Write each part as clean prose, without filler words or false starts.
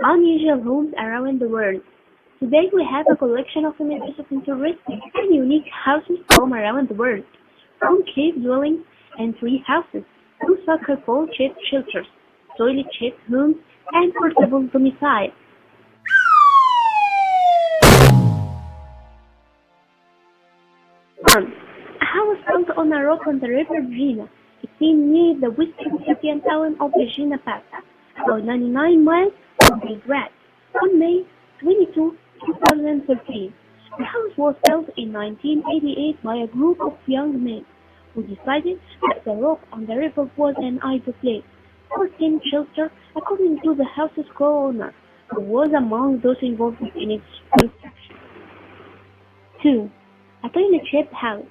Unusual homes around the world. Today we have a collection of images of interesting and unique houses from around the world, from cave dwellings and tree houses to soccer ball-shaped shelters, toilet-shaped homes, and portable domiciles. 1. A house built on a rock on the River Virginia. It's seen near the western Ethiopian town of Virginia Pata, about 99 miles from Belgrade, on May 22, 2013. The house was built in 1988 by a group of young men who decided that the rock on the river was an ideal place for tent shelter, according to the house's co-owner, who was among those involved in its construction. 2. A toilet-shaped house,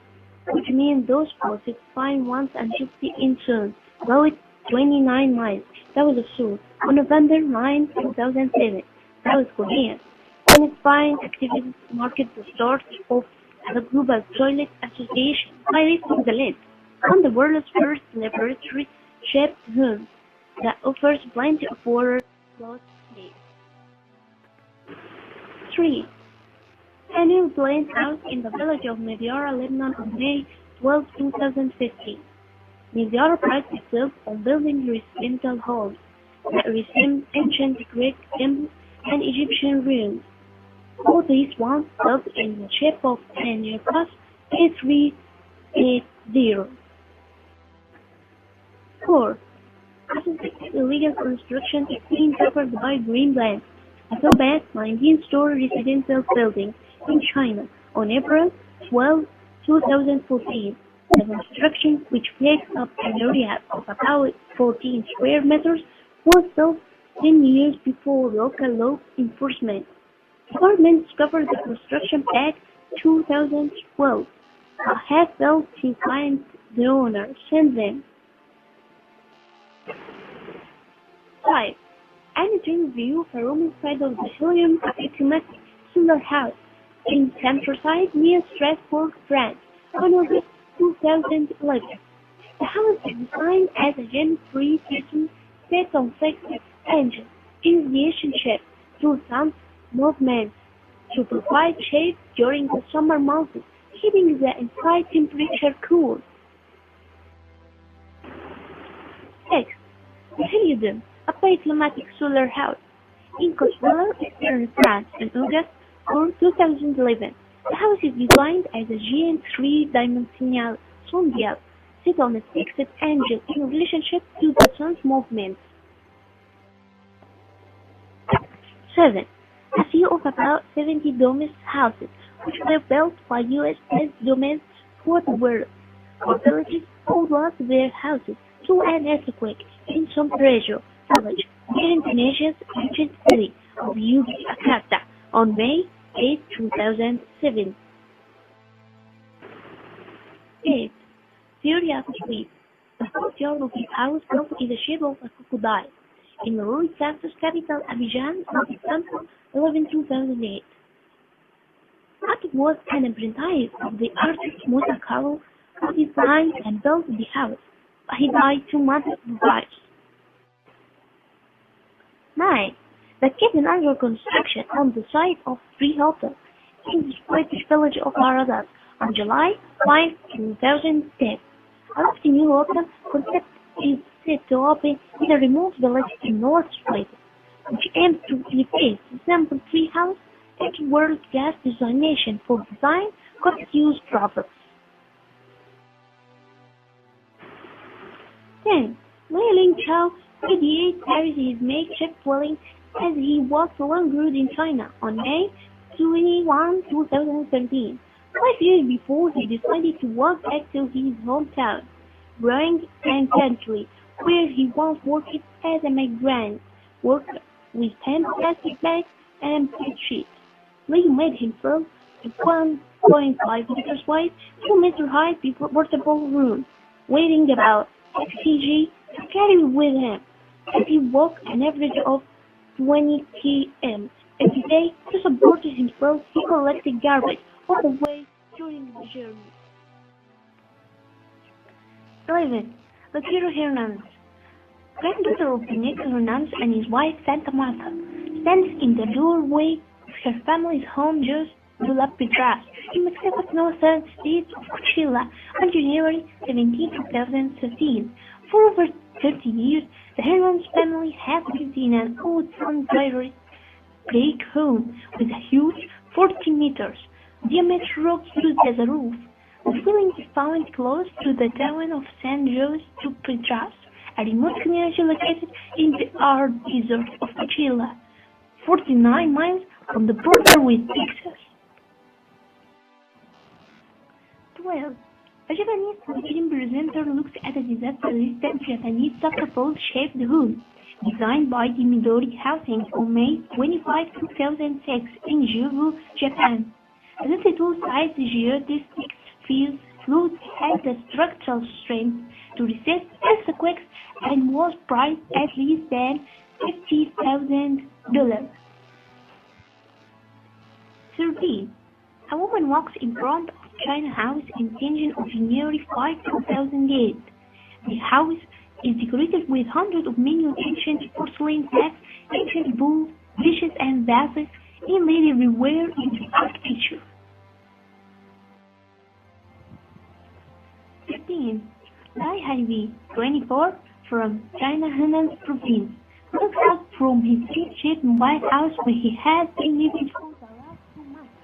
which means those posts fine once and 50 in turn, about 29 miles south of Seoul, on November 9, 2007, South Korea. When its buying activities marked the start of the Global Toilet Association by lifting the lid on the world's first laboratory-shaped home that offers plenty of water cloth space. 3. A new planned house in the village of Mediara, Lebanon on May 12, 2015. Mediara prides itself on building residential homes that resemble ancient Greek temples and Egyptian ruins. All these ones built in the shape of an Airbus A380. 4. Suspected illegal construction is being covered by Greenland, a so-bad 19-story residential building in China on April 12, 2014. The construction, which takes up an area of about 14 square meters, was built 10 years before local law enforcement. Department discovered the construction back 2012, but have failed to find the owner since then. 5. An internal view of a Roman side of the helium-acclimatic solar house in countryside near Strasbourg, France, on August 2011. The house is designed as a Gen-3 system set on 6 engines in relationship to sun movements to provide shade during the summer months, keeping the inside temperature cool. 6. The Heliodome, a bioclimatic solar house in Courchevel, eastern France, in August 2011. The house is designed as a giant three-dimensional sundial set on a fixed angle in relationship to the sun's movements. 7. A few of about 70 domes houses, which were built by U.S.-based domes for the world, or villages who lost their houses to an earthquake in Sombrero village near Indonesia's ancient city of Yogyakarta on May 8, 2007. 8. Theory of Sleep. The courtyard of his house built in the shape of a crocodile in Maroui Santos capital Abidjan on December 11, 2008. That was an apprentice of the artist Musa Kalo who designed and built the house, but he died 2 months prior. 9. The cabin under construction on the site of Free Hotel in the British village of Aradas on July 5, 2010. A lofty new hotel concept is set to open in a remote village in North Sweden, which aims to replace the simple tree house into world-class designation for design cost-use products. 10. Wei Chao, 38, carries his makeshift dwelling as he walks along road in China on May 21, 2017. 5 years before he decided to walk back to his hometown, Brewing and Country, where he once worked as a migrant worker with 10 plastic bags and bed sheets. Lee made himself a 1.5 meters wide, 2 meter high portable room, weighing about 6 kg to carry with him as he walked an average of 20 km every day to support himself. He collected garbage all the way during the journey. 11. Vaquero Hernandez, granddaughter of Benito Hernandez and his wife Santa Marta, stands in the doorway of her family's home just to La Piedras in Mexico's northern state of Coahuila on January 17, 2013. For over 30 years, the Hernandez family has lived in an old sun-dried brick home with a huge 40 meters diameter roof used as a roof. The dwelling is found close to the town of San Jose de Piedras, a remote community located in the arid desert of Coahuila, 49 miles from the border with Texas. 12. A Japanese television presenter looks at a disaster-resistant Japanese soccer ball-shaped home, designed by the Midori Housing on May 25, 2006 in Jubu, Japan. The 32-sized geodesic field float had the structural strength to resist earthquakes and was priced at less than $50,000. 13. A woman walks in front of China House in Tianjin on January 5, 2008. The house is decorated with hundreds of million ancient porcelain sets, ancient bowls, dishes, and vases inlaid everywhere in the architecture. 15. Dai Highway 24 from China Henan province looks out from his shaped White House where he has been living for the last 2 months.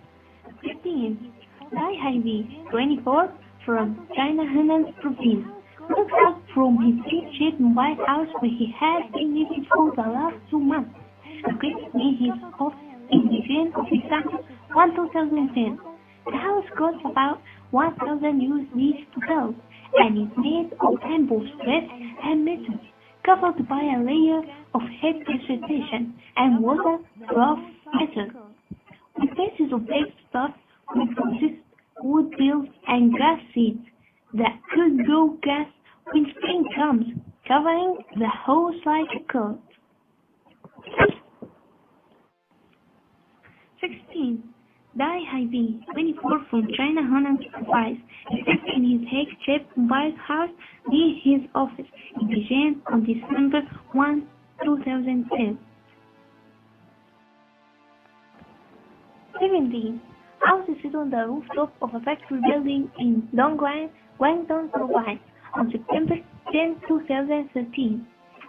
15. Dai Highway 24 from China Henan province looks out from his shaped White House where he has been living for the last 2 months, located in his office in the June of December 2010. The house costs about $1,000 to build and is made of embossed red and metal, covered by a layer of heat precipitation and water-proof metal. The pieces of baked stuff will consist wood bills and grass seeds that could grow gas when spring comes, covering the house like a coat. 16. Dai Highway 24 from China Henan provides except in his egg-shaped White House near his office in Beijing on December 1, 2010. 17. Houses sit on the rooftop of a factory building in Dongguan, Guangdong Province on September 10, 2013.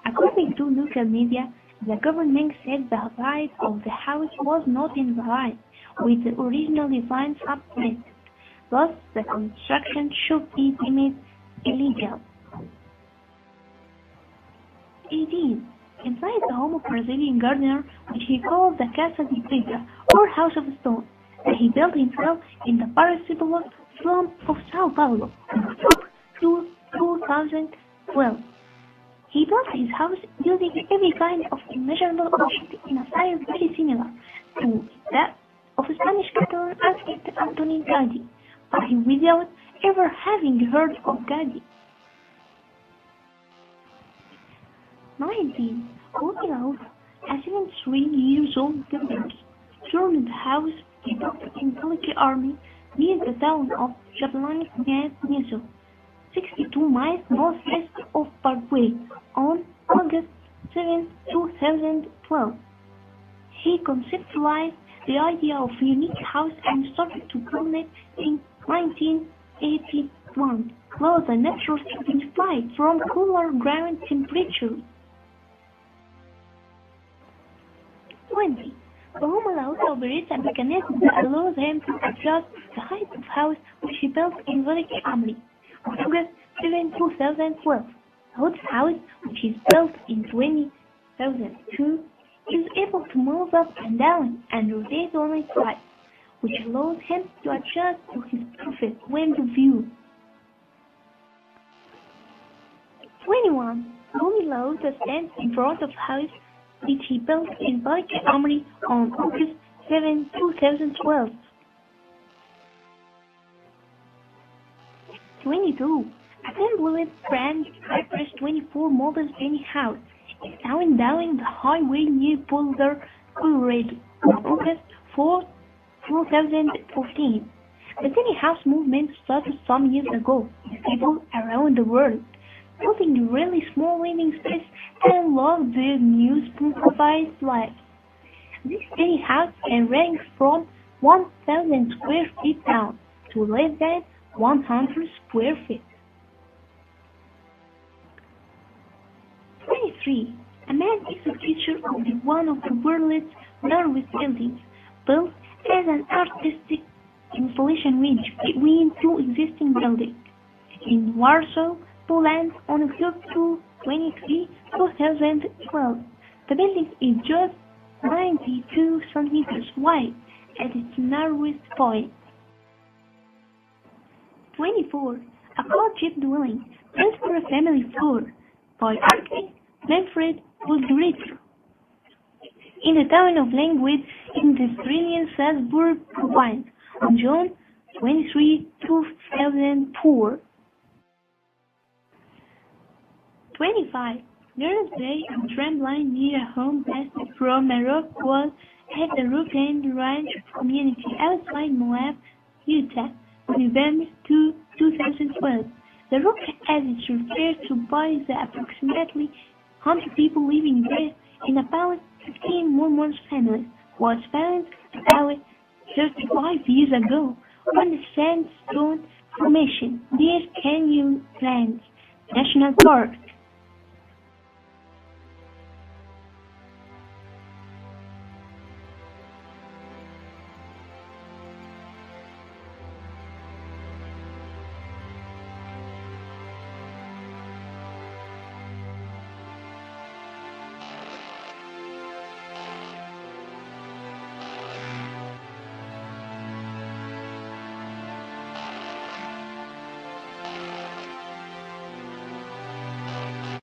According to local media, the government said the height of the house was not in line with the original design submitted, thus the construction should be deemed illegal. 18. Inside the home of Brazilian gardener, which he called the Casa de Pedra, or House of Stone, that he built himself in the Paracibolo slum of Sao Paulo on October 2012. He built his house using every kind of immeasurable object in a style very similar to that of Spanish Catalan architect Antoni Gaudí, but without ever having heard of Gaudí. 19. Walking out, a 73-year-old builder turned the house he built in Military Army near the town of Jablonec, 62 miles northwest of Paraguay on August 7, 2012. He conceptualized the idea of a unique house and started to build it in 1981, close a natural sleeping flight from cooler ground temperatures. 20. The homeowner operates a mechanism that allows him to adjust the height of house which he built in Military Army on August 7, 2012. The house, which is built in 2002, is able to move up and down and rotate on its side, which allows him to adjust to his perfect wind of view. 21. Rumi Lauta stands in front of the house which he built in Military Army on August 7, 2012. 22. A Templewood brand Cypress 24 model tiny house is found down the highway near Boulder, Colorado on August 4, 2014. The tiny house movement started some years ago with people around the world building a really small living space and love their new improvised lives. This tiny house can range from 1,000 square feet down to less than 100 square feet. 23. A man takes a picture of one of the world's largest buildings, built as an artistic installation ridge between two existing buildings in Warsaw, Poland on October 23, 2012. The building is just 92 centimeters wide at its narrowest point. 24. A courtship dwelling built for a family of four by architect Manfred Woodridge in the town of Langwood in the Australian Salzburg province on June 23, 2004. 25. Girls play on trampoline near a home blasted from a rock wall at the Rockland Ranch community outside Moab, Utah, on November 2, 2012. The rock, as it's referred to by the approximately 100 people living there in about 15 Mormon families, was found about 35 years ago on the sandstone formation near Canyonlands National Park.